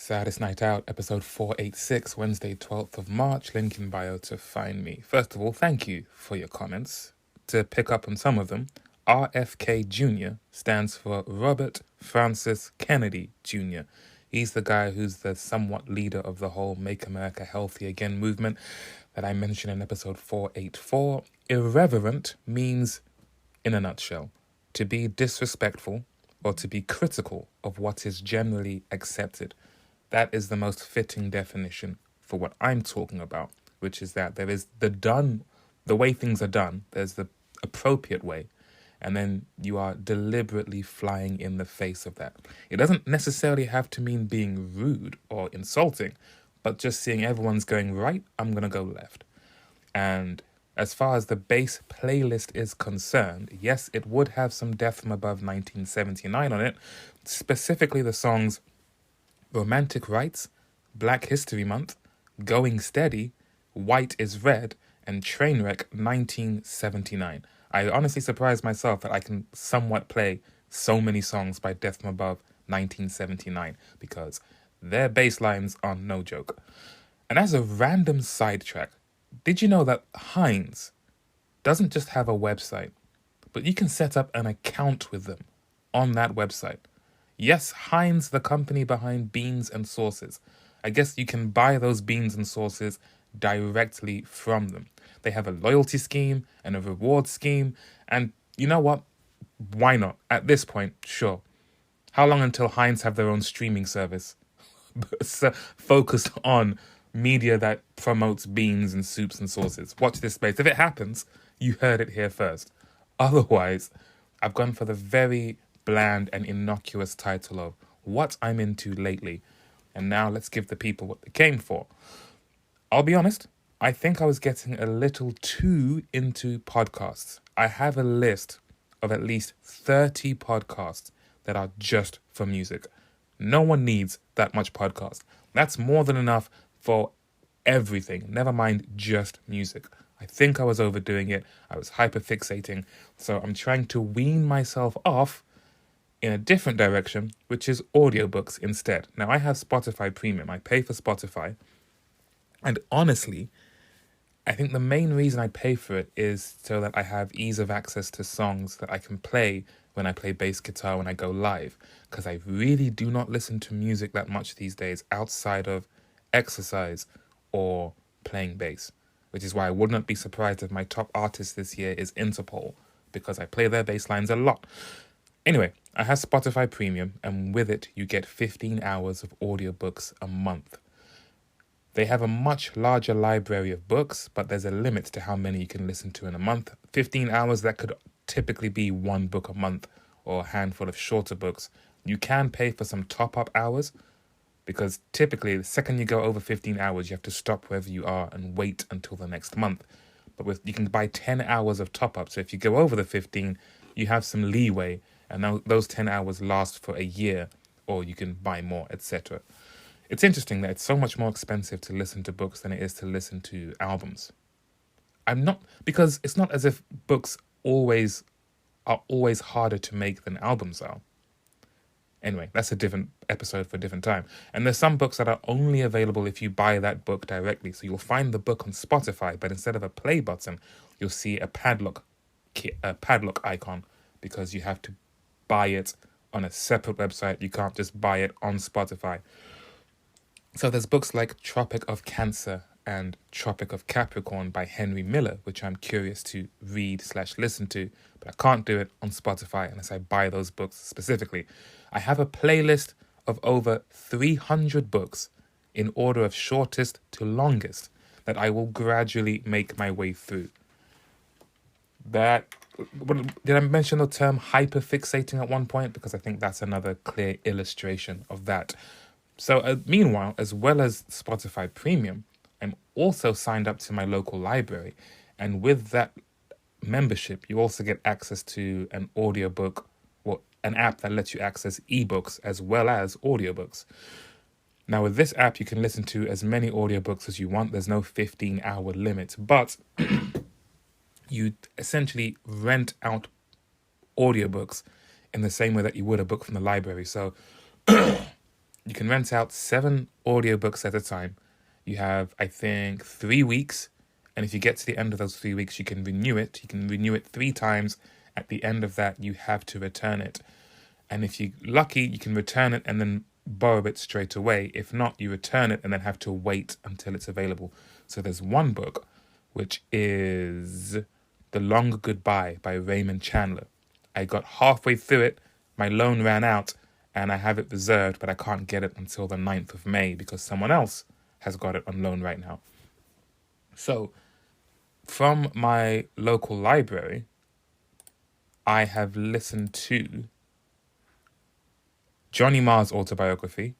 Saddest Night Out, episode 486, Wednesday, 12th of March. Link in bio to find me. First of all, thank you for your comments. To pick up on some of them, RFK Jr. stands for Robert Francis Kennedy Jr. He's the guy who's the somewhat leader of the whole Make America Healthy Again movement that I mentioned in episode 484. Irreverent means, in a nutshell, to be disrespectful or to be critical of what is generally accepted. That is the most fitting definition for what I'm talking about, which is that there is the way things are done, there's the appropriate way, and then you are deliberately flying in the face of that. It doesn't necessarily have to mean being rude or insulting, but just seeing everyone's going right, I'm going to go left. And as far as the bass playlist is concerned, yes, it would have some Death from Above 1979 on it, specifically the songs Romantic Rights, Black History Month, Going Steady, White is Red, and Trainwreck 1979. I honestly surprised myself that I can somewhat play so many songs by Death from Above 1979 because their bass lines are no joke. And as a random sidetrack, did you know that Heinz doesn't just have a website, but you can set up an account with them on that website? Yes, Heinz, the company behind beans and sauces. I guess you can buy those beans and sauces directly from them. They have a loyalty scheme and a reward scheme. And you know what? Why not? At this point, sure. How long until Heinz have their own streaming service? Focused on media that promotes beans and soups and sauces. Watch this space. If it happens, you heard it here first. Otherwise, I've gone for the very bland and innocuous title of What I'm Into Lately. And now let's give the people what they came for. I'll be honest, I think I was getting a little too into podcasts. I have a list of at least 30 podcasts that are just for music. No one needs that much podcast. That's more than enough for everything, never mind just music. I think I was overdoing it. I was hyperfixating. So I'm trying to wean myself off in a different direction, which is audiobooks instead. Now, I have Spotify Premium. I pay for Spotify. And honestly, I think the main reason I pay for it is so that I have ease of access to songs that I can play when I play bass guitar when I go live. Because I really do not listen to music that much these days outside of exercise or playing bass. Which is why I would not be surprised if my top artist this year is Interpol, because I play their bass lines a lot. Anyway, I have Spotify Premium, and with it, you get 15 hours of audiobooks a month. They have a much larger library of books, but there's a limit to how many you can listen to in a month. 15 hours, that could typically be one book a month or a handful of shorter books. You can pay for some top-up hours, because typically, the second you go over 15 hours, you have to stop wherever you are and wait until the next month. But you can buy 10 hours of top-up, so if you go over the 15, you have some leeway, and now those 10 hours last for a year, or you can buy more, etc. It's interesting that it's so much more expensive to listen to books than it is to listen to albums. Because it's not as if books are always harder to make than albums are. Anyway, that's a different episode for a different time. And there's some books that are only available if you buy that book directly. So you'll find the book on Spotify, but instead of a play button, you'll see a padlock icon, because you have to buy it on a separate website. You can't just buy it on Spotify. So there's books like Tropic of Cancer and Tropic of Capricorn by Henry Miller, which I'm curious to read/listen to, but I can't do it on Spotify unless I buy those books specifically. I have a playlist of over 300 books in order of shortest to longest that I will gradually make my way through. Did I mention the term hyperfixating at one point? Because I think that's another clear illustration of that. So meanwhile, as well as Spotify Premium, I'm also signed up to my local library. And with that membership, you also get access to an audiobook, or an app that lets you access ebooks as well as audiobooks. Now, with this app, you can listen to as many audiobooks as you want. There's no 15-hour limit, but you essentially rent out audiobooks in the same way that you would a book from the library. So You can rent out 7 audiobooks at a time. You have, I think, 3 weeks. And if you get to the end of those 3 weeks, you can renew it. You can renew it 3 times. At the end of that, you have to return it. And if you're lucky, you can return it and then borrow it straight away. If not, you return it and then have to wait until it's available. So there's one book, which is The Long Goodbye by Raymond Chandler. I got halfway through it, my loan ran out, and I have it reserved, but I can't get it until the 9th of May because someone else has got it on loan right now. So from my local library, I have listened to Johnny Marr's autobiography,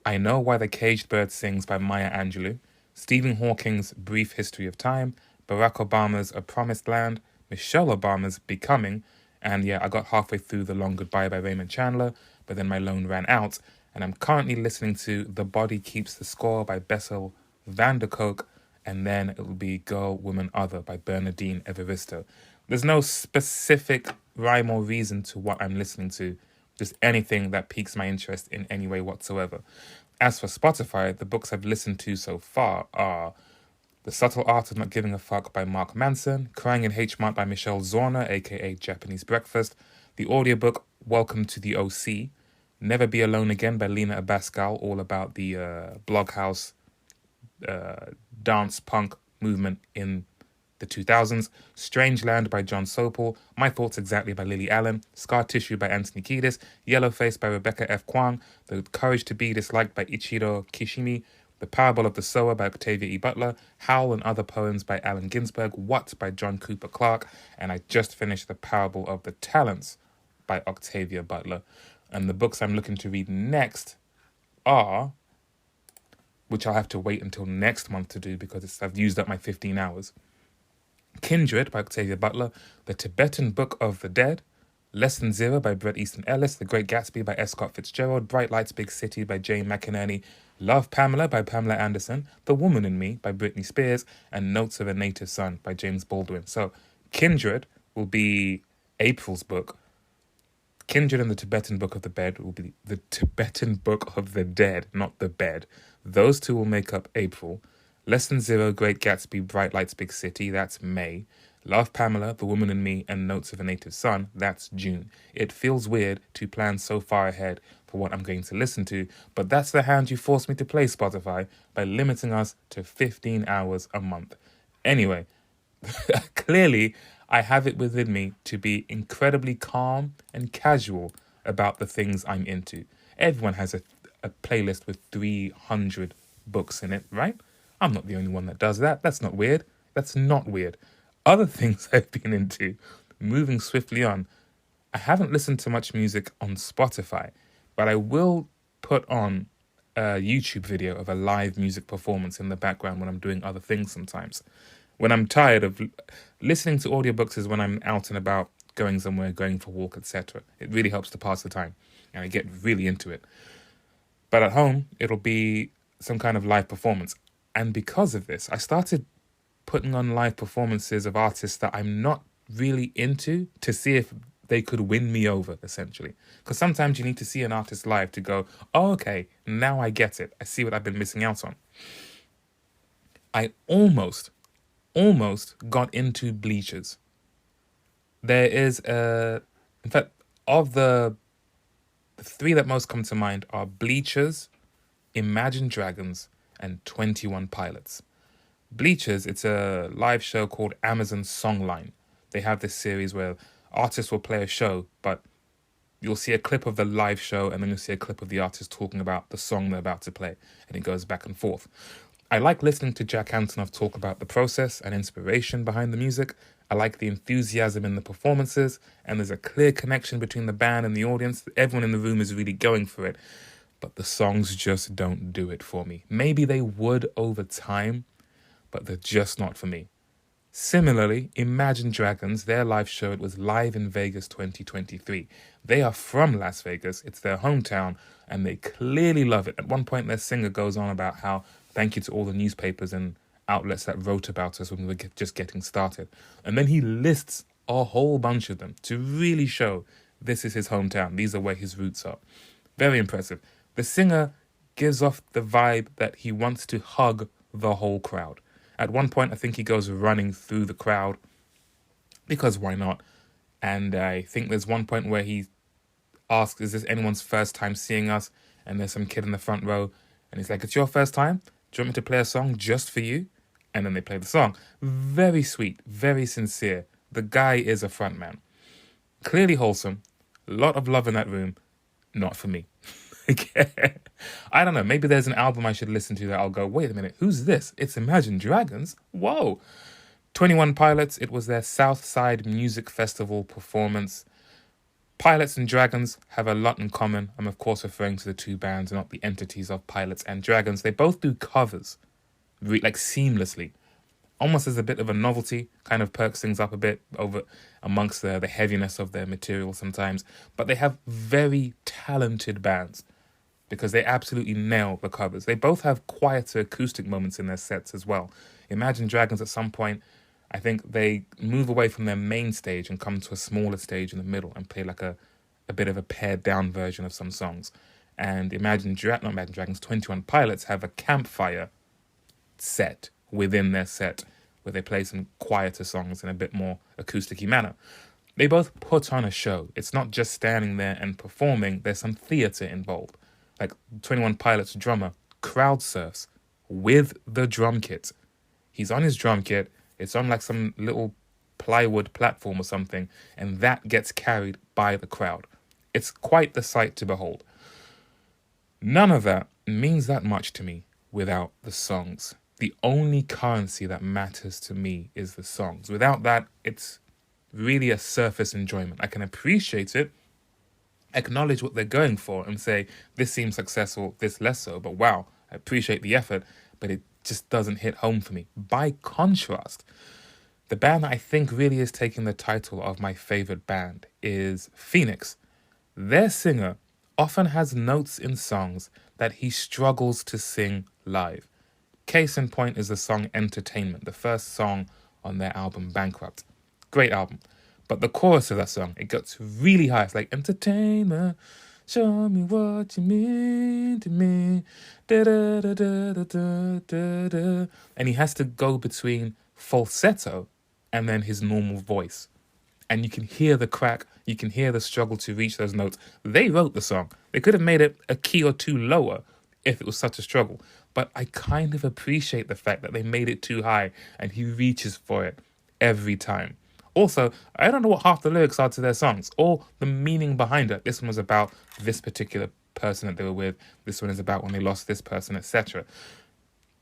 I Know Why the Caged Bird Sings by Maya Angelou, Stephen Hawking's Brief History of Time, Barack Obama's A Promised Land, Michelle Obama's Becoming, and yeah, I got halfway through The Long Goodbye by Raymond Chandler, but then my loan ran out, and I'm currently listening to The Body Keeps the Score by Bessel van der Kolk, and then it will be Girl, Woman, Other by Bernardine Evaristo. There's no specific rhyme or reason to what I'm listening to, just anything that piques my interest in any way whatsoever. As for Spotify, the books I've listened to so far are The Subtle Art of Not Giving a Fuck by Mark Manson, Crying in H Mart by Michelle Zorner, aka Japanese Breakfast, the audiobook Welcome to the OC, Never Be Alone Again by Lena Abascal, all about the Bloghouse dance punk movement in the 2000s, Strange Land by John Sopel, My Thoughts Exactly by Lily Allen, Scar Tissue by Anthony Kiedis, Yellowface by Rebecca F. Kwong, The Courage to Be Disliked by Ichiro Kishimi, The Parable of the Sower by Octavia E. Butler, Howl and Other Poems by Allen Ginsberg, What by John Cooper Clarke, and I just finished The Parable of the Talents by Octavia Butler. And the books I'm looking to read next are, which I'll have to wait until next month to do because I've used up my 15 hours, Kindred by Octavia Butler, The Tibetan Book of the Dead, Lesson Zero by Bret Easton Ellis, The Great Gatsby by S. Scott Fitzgerald, Bright Lights, Big City by Jane McInerney, Love Pamela by Pamela Anderson, The Woman in Me by Britney Spears, and Notes of a Native Son by James Baldwin. So Kindred will be April's book. Kindred and the Tibetan Book of the Dead will be the Tibetan Book of the Dead, not the bed. Those two will make up April. Lesson Zero, Great Gatsby, Bright Lights, Big City, that's May. Love Pamela, The Woman in Me, and Notes of a Native Son, that's June. It feels weird to plan so far ahead for what I'm going to listen to, but that's the hand you forced me to play, Spotify, by limiting us to 15 hours a month. Anyway, clearly I have it within me to be incredibly calm and casual about the things I'm into. Everyone has a playlist with 300 books in it, right? I'm not the only one that does that. That's not weird. That's not weird. Other things I've been into, moving swiftly on, I haven't listened to much music on Spotify, but I will put on a YouTube video of a live music performance in the background when I'm doing other things sometimes. When I'm tired of listening to audiobooks is when I'm out and about, going somewhere, going for a walk, etc. It really helps to pass the time, and I get really into it. But at home, it'll be some kind of live performance. And because of this, I started putting on live performances of artists that I'm not really into to see if they could win me over, essentially. Because sometimes you need to see an artist live to go, oh, okay, now I get it. I see what I've been missing out on. I almost got into Bleachers. There is in fact, of the 3 that most come to mind are Bleachers, Imagine Dragons, and 21 Pilots. Bleachers, it's a live show called Amazon Songline. They have this series where artists will play a show, but you'll see a clip of the live show and then you'll see a clip of the artist talking about the song they're about to play, and it goes back and forth. I like listening to Jack Antonoff talk about the process and inspiration behind the music. I like the enthusiasm in the performances, and there's a clear connection between the band and the audience. Everyone in the room is really going for it, but the songs just don't do it for me. Maybe they would over time, but they're just not for me. Similarly, Imagine Dragons, their live show, it was live in Vegas 2023. They are from Las Vegas, it's their hometown, and they clearly love it. At one point, their singer goes on about how thank you to all the newspapers and outlets that wrote about us when we were just getting started. And then he lists a whole bunch of them to really show this is his hometown. These are where his roots are. Very impressive. The singer gives off the vibe that he wants to hug the whole crowd. At one point, I think he goes running through the crowd, because why not? And I think there's one point where he asks, is this anyone's first time seeing us? And there's some kid in the front row, and he's like, it's your first time? Do you want me to play a song just for you? And then they play the song. Very sweet, very sincere. The guy is a front man. Clearly wholesome. A lot of love in that room. Not for me. I don't know. Maybe there's an album I should listen to that I'll go, wait a minute, who's this? It's Imagine Dragons? Whoa. 21 Pilots, it was their Southside Music Festival performance. Pilots and Dragons have a lot in common. I'm of course referring to the two bands, not the entities of Pilots and Dragons. They both do covers, like seamlessly. Almost as a bit of a novelty, kind of perks things up a bit over amongst the heaviness of their material sometimes. But they have very talented bands because they absolutely nail the covers. They both have quieter acoustic moments in their sets as well. Imagine Dragons at some point, I think they move away from their main stage and come to a smaller stage in the middle and play like a bit of a pared down version of some songs. And Imagine Dragons, 21 Pilots have a campfire set within their set where they play some quieter songs in a bit more acoustic-y manner. They both put on a show. It's not just standing there and performing. There's some theatre involved. Like 21 Pilots drummer crowd surfs with the drum kit. He's on his drum kit. It's on like some little plywood platform or something, and that gets carried by the crowd. It's quite the sight to behold. None of that means that much to me without the songs. The only currency that matters to me is the songs. Without that, it's really a surface enjoyment. I can appreciate it, acknowledge what they're going for, and say, this seems successful, this less so, but wow, I appreciate the effort, but it just doesn't hit home for me. By contrast, the band that I think really is taking the title of my favorite band is Phoenix. Their singer often has notes in songs that he struggles to sing live. Case in point is the song Entertainment, the first song on their album Bankrupt. Great album. But the chorus of that song, it gets really high. It's like, entertainment, show me what you mean to me. Da, da, da, da, da, da, da, da. And he has to go between falsetto and then his normal voice. And you can hear the crack, you can hear the struggle to reach those notes. They wrote the song. They could have made it a key or two lower if it was such a struggle. But I kind of appreciate the fact that they made it too high and he reaches for it every time. Also, I don't know what half the lyrics are to their songs or the meaning behind it. This one was about this particular person that they were with. This one is about when they lost this person, etc.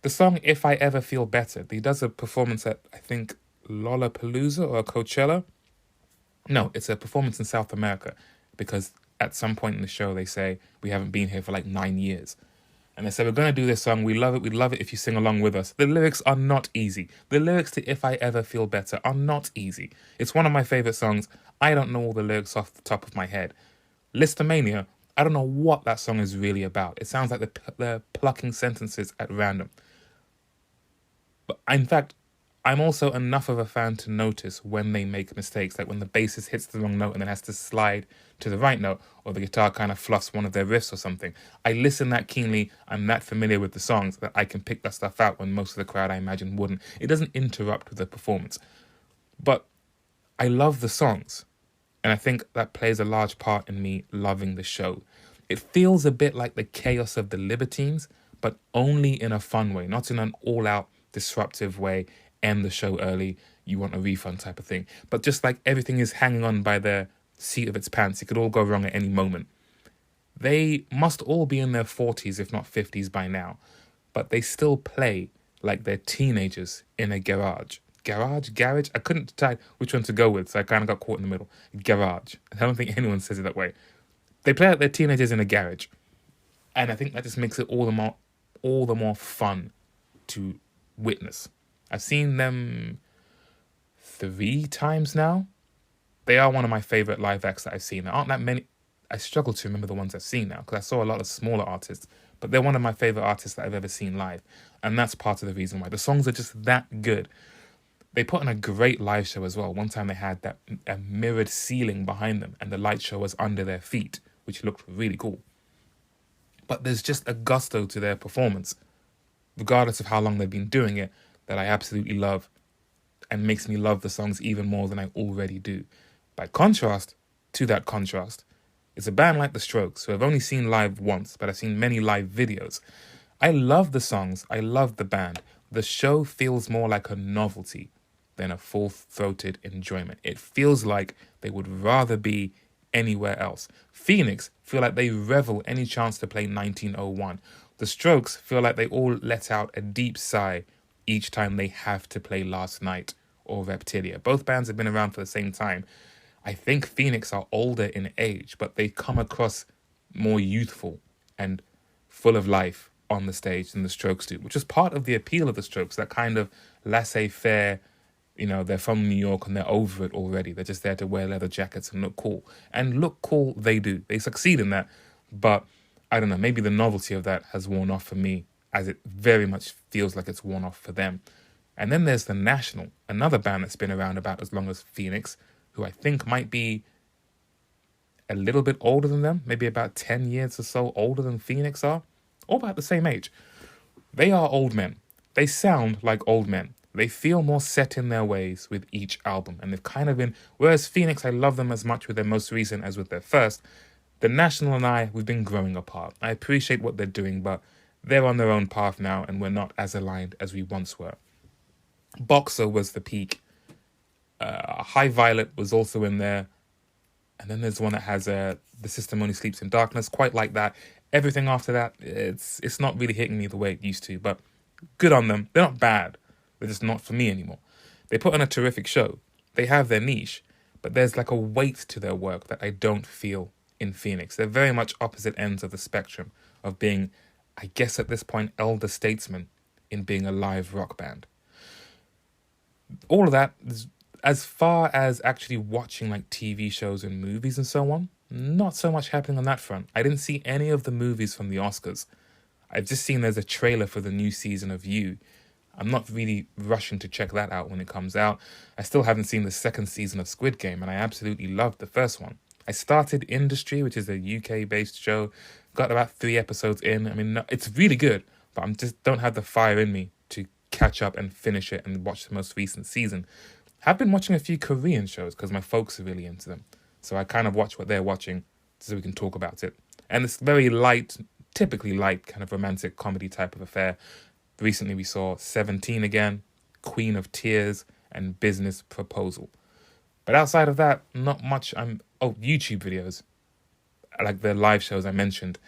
The song If I Ever Feel Better, he does a performance at, I think, Lollapalooza or Coachella. No, it's a performance in South America because at some point in the show they say, we haven't been here for like 9 years. And they said, we're going to do this song. We love it. We'd love it if you sing along with us. The lyrics are not easy. The lyrics to If I Ever Feel Better are not easy. It's one of my favorite songs. I don't know all the lyrics off the top of my head. Listomania, I don't know what that song is really about. It sounds like they're plucking sentences at random. But in fact, I'm also enough of a fan to notice when they make mistakes, like when the bassist hits the wrong note and then has to slide to the right note, or the guitar kind of fluffs one of their riffs or something. I listen that keenly, I'm that familiar with the songs that I can pick that stuff out when most of the crowd, I imagine, wouldn't. It doesn't interrupt with the performance. But I love the songs, and I think that plays a large part in me loving the show. It feels a bit like the chaos of the Libertines, but only in a fun way, not in an all-out disruptive way, end the show early, you want a refund type of thing. But just like everything is hanging on by the seat of its pants, it could all go wrong at any moment. They must all be in their 40s, if not 50s by now, but they still play like they're teenagers in a garage. Garage? I couldn't decide which one to go with, so I kind of got caught in the middle. Garage. I don't think anyone says it that way. They play like they're teenagers in a garage. And I think that just makes it all the more fun to witness. I've seen them 3 times now. They are one of my favorite live acts that I've seen. There aren't that many. I struggle to remember the ones I've seen now because I saw a lot of smaller artists, but they're one of my favorite artists that I've ever seen live. And that's part of the reason why. The songs are just that good. They put on a great live show as well. One time they had a mirrored ceiling behind them and the light show was under their feet, which looked really cool. but there's just a gusto to their performance, regardless of how long they've been doing it, that I absolutely love and makes me love the songs even more than I already do. By contrast to that contrast, it's a band like The Strokes, who I've only seen live once, but I've seen many live videos. I love the songs, I love the band. The show feels more like a novelty than a full-throated enjoyment. It feels like they would rather be anywhere else. Phoenix feel like they revel any chance to play 1901. The Strokes feel like they all let out a deep sigh each time they have to play Last Night or Reptilia. Both bands have been around for the same time. I think Phoenix are older in age, but they come across more youthful and full of life on the stage than the Strokes do, which is part of the appeal of the Strokes, that kind of laissez-faire, they're from New York and they're over it already. They're just there to wear leather jackets and look cool. And look cool they do. They succeed in that. But I don't know, maybe the novelty of that has worn off for me, as it very much feels like it's worn off for them. And then there's The National, another band that's been around about as long as Phoenix, who I think might be a little bit older than them, maybe about 10 years or so older than Phoenix are, or about the same age. They are old men. They sound like old men. They feel more set in their ways with each album, and they've kind of been, whereas Phoenix, I love them as much with their most recent as with their first, The National and I, we've been growing apart. I appreciate what they're doing, but they're on their own path now, and we're not as aligned as we once were. Boxer was the peak. High Violet was also in there. And then there's one that has The System Only Sleeps in Darkness, quite like that. Everything after that, it's not really hitting me the way it used to, but good on them. They're not bad. They're just not for me anymore. They put on a terrific show. They have their niche, but there's like a weight to their work that I don't feel in Phoenix. They're very much opposite ends of the spectrum of being, I guess at this point, elder statesmen in being a live rock band. All of that is, as far as actually watching like TV shows and movies and so on, not so much happening on that front. I didn't see any of the movies from the Oscars. I've just seen there's a trailer for the new season of You. I'm not really rushing to check that out when it comes out. I still haven't seen the second season of Squid Game, and I absolutely loved the first one. I started Industry, which is a UK-based show, got about 3 episodes in. I mean, it's really good, but I just don't have the fire in me to catch up and finish it and watch the most recent season. I've been watching a few Korean shows because my folks are really into them. So I kind of watch what they're watching so we can talk about it. And it's very light, typically light, kind of romantic comedy type of affair. Recently we saw 17 again, Queen of Tears, and Business Proposal. But outside of that, not much. YouTube videos, like the live shows I mentioned.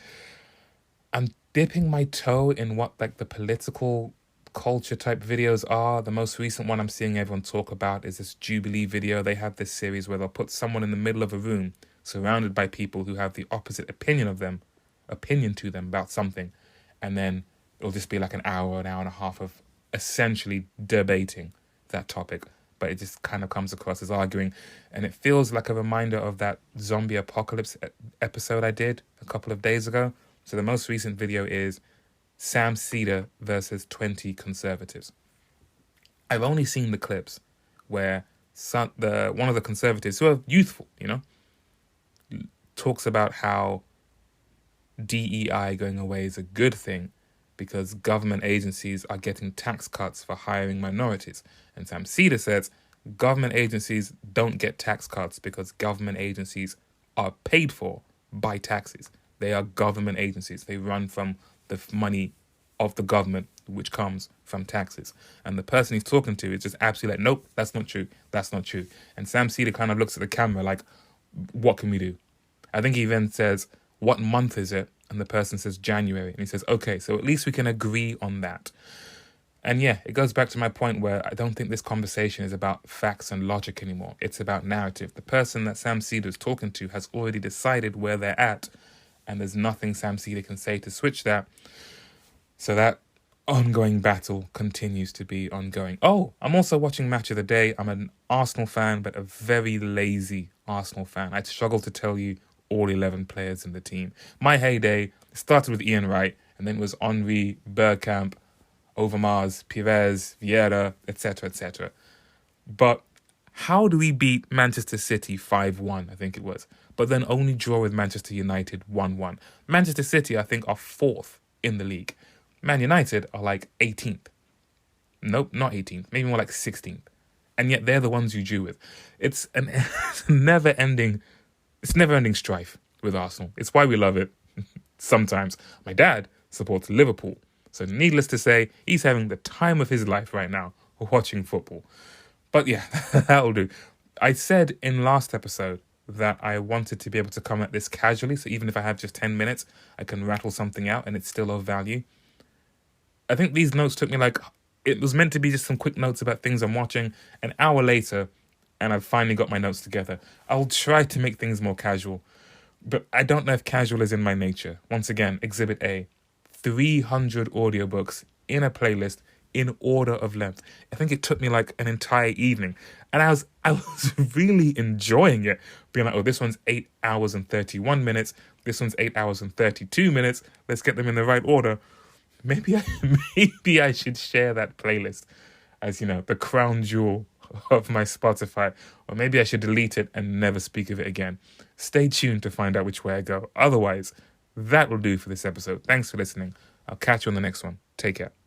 I'm dipping my toe in what like the political culture type videos are. The most recent one I'm seeing everyone talk about is this Jubilee video. They have this series where they'll put someone in the middle of a room surrounded by people who have the opposite opinion to them about something, and then it'll just be like an hour and a half of essentially debating that topic, but it just kind of comes across as arguing, and it feels like a reminder of that zombie apocalypse episode I did a couple of days ago. So the most recent video is Sam Cedar versus 20 conservatives. I've only seen the clips where one of the conservatives, who are youthful, talks about how DEI going away is a good thing because government agencies are getting tax cuts for hiring minorities. And Sam Cedar says government agencies don't get tax cuts because government agencies are paid for by taxes. They are government agencies. They run from the money of the government, which comes from taxes. And the person he's talking to is just absolutely like, nope, that's not true. That's not true. And Sam Cedar kind of looks at the camera like, what can we do? I think he then says, what month is it? And the person says January. And he says, okay, so at least we can agree on that. And yeah, it goes back to my point where I don't think this conversation is about facts and logic anymore. It's about narrative. The person that Sam Cedar is talking to has already decided where they're at, and there's nothing Sam Cedar can say to switch that. So that ongoing battle continues to be ongoing. Oh, I'm also watching Match of the Day. I'm an Arsenal fan, but a very lazy Arsenal fan. I'd struggle to tell you all 11 players in the team. My heyday started with Ian Wright, and then it was Henry, Bergkamp, Overmars, Pires, Vieira, etc., etc. But How do we beat Manchester City 5-1, I think it was, but then only draw with Manchester United 1-1? Manchester City, I think, are 4th in the league. Man United are like 18th. Nope, not 18th, maybe more like 16th. And yet they're the ones you drew with. It's it's never-ending strife with Arsenal. It's why we love it sometimes. My dad supports Liverpool. So needless to say, he's having the time of his life right now watching football. But yeah, that'll do. I said in last episode that I wanted to be able to come at this casually. So even if I have just 10 minutes, I can rattle something out and it's still of value. I think these notes took me it was meant to be just some quick notes about things I'm watching. An hour later, and I've finally got my notes together. I'll try to make things more casual. But I don't know if casual is in my nature. Once again, Exhibit A. 300 audiobooks in a playlist in order of length. I think it took me like an entire evening. And I was really enjoying it. Being like, oh, this one's 8 hours and 31 minutes. This one's 8 hours and 32 minutes. Let's get them in the right order. Maybe I should share that playlist as, the crown jewel of my Spotify. Or maybe I should delete it and never speak of it again. Stay tuned to find out which way I go. Otherwise, that will do for this episode. Thanks for listening. I'll catch you on the next one. Take care.